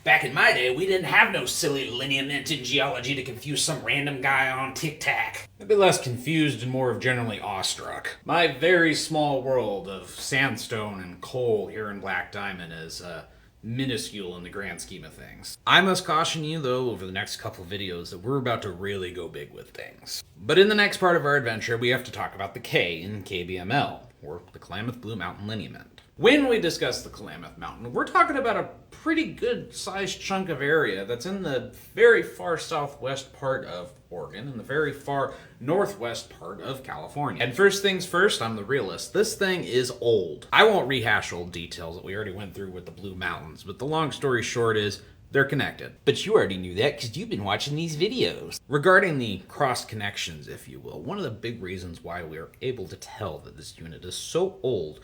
Back in my day, we didn't have no silly lineament in geology to confuse some random guy on Tic Tac. I'd be less confused and more of generally awestruck. My very small world of sandstone and coal here in Black Diamond is minuscule in the grand scheme of things. I must caution you, though, over the next couple videos that we're about to really go big with things. But in the next part of our adventure, we have to talk about the K in KBML, or the Klamath-Blue Mountain Lineament. When we discuss the Klamath Mountain, we're talking about a pretty good sized chunk of area that's in the very far southwest part of Oregon and the very far northwest part of California. And first things first, I'm the realist. This thing is old. I won't rehash old details that we already went through with the Blue Mountains, but the long story short is they're connected. But you already knew that because you've been watching these videos. Regarding the cross connections, if you will, one of the big reasons why we are able to tell that this unit is so old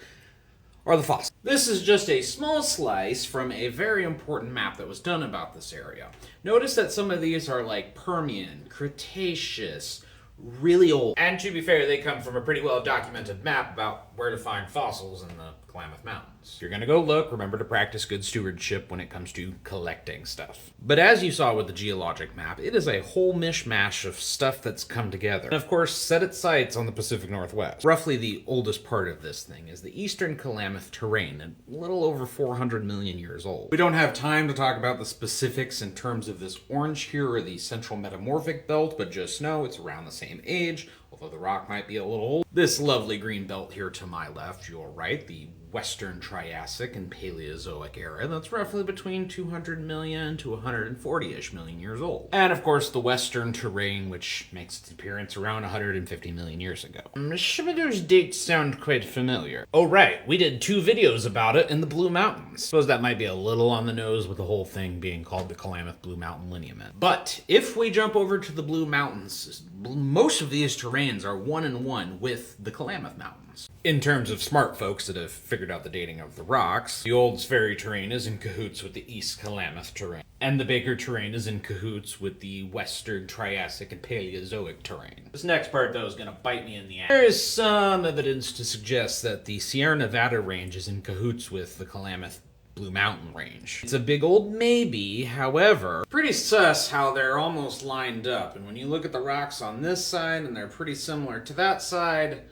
are the fossils. This is just a small slice from a very important map that was done about this area. Notice that some of these are like Permian, Cretaceous, really old. And to be fair, they come from a pretty well documented map about where to find fossils in the Klamath Mountains. If you're gonna go look, remember to practice good stewardship when it comes to collecting stuff. But as you saw with the geologic map, it is a whole mishmash of stuff that's come together. And of course, set its sights on the Pacific Northwest. Roughly the oldest part of this thing is the eastern Klamath terrain, and a little over 400 million years old. We don't have time to talk about the specifics in terms of this orange here or the central metamorphic belt, but just know it's around the same age, although the rock might be a little old. This lovely green belt here to my left, your right, the Western Triassic and Paleozoic era, that's roughly between 200 million to 140-ish million years old. And of course the Western terrain, which makes its appearance around 150 million years ago. Some of those dates sound quite familiar. Oh right, we did 2 videos about it in the Blue Mountains. Suppose that might be a little on the nose with the whole thing being called the Klamath-Blue Mountain Lineament. But if we jump over to the Blue Mountains, most of these terrains are one in one with the Klamath Mountains. In terms of smart folks that have figured out the dating of the rocks, the Olds Ferry terrain is in cahoots with the East Klamath terrain, and the Baker terrain is in cahoots with the Western Triassic and Paleozoic terrain. This next part, though, is going to bite me in the ass. There is some evidence to suggest that the Sierra Nevada range is in cahoots with the Klamath-Blue Mountain range. It's a big old maybe, however, pretty sus how they're almost lined up, and when you look at the rocks on this side and they're pretty similar to that side,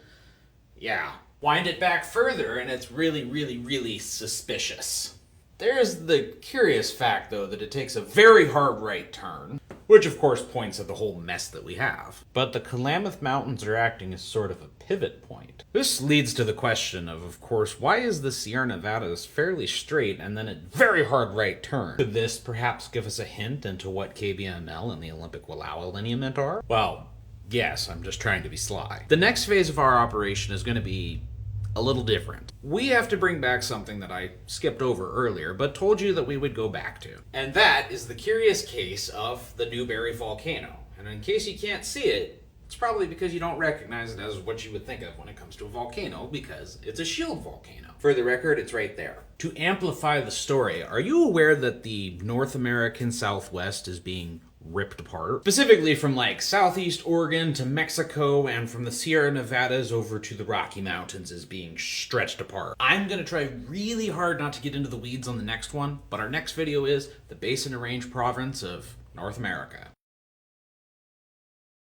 yeah. Wind it back further and it's really, really, really suspicious. There's the curious fact, though, that it takes a very hard right turn, which of course points at the whole mess that we have. But the Klamath Mountains are acting as sort of a pivot point. This leads to the question of course, why is the Sierra Nevadas fairly straight and then a very hard right turn? Could this perhaps give us a hint into what KBML and the Olympic Wallowa lineament are? Well, yes, I'm just trying to be sly. The next phase of our operation is going to be a little different. We have to bring back something that I skipped over earlier, but told you that we would go back to. And that is the curious case of the Newberry volcano. And in case you can't see it, it's probably because you don't recognize it as what you would think of when it comes to a volcano, because it's a shield volcano. For the record, it's right there. To amplify the story, are you aware that the North American Southwest is being ripped apart? Specifically from like southeast Oregon to Mexico and from the Sierra Nevadas over to the Rocky Mountains is being stretched apart. I'm gonna try really hard not to get into the weeds on the next one, but our next video is the Basin and Range Province of North America.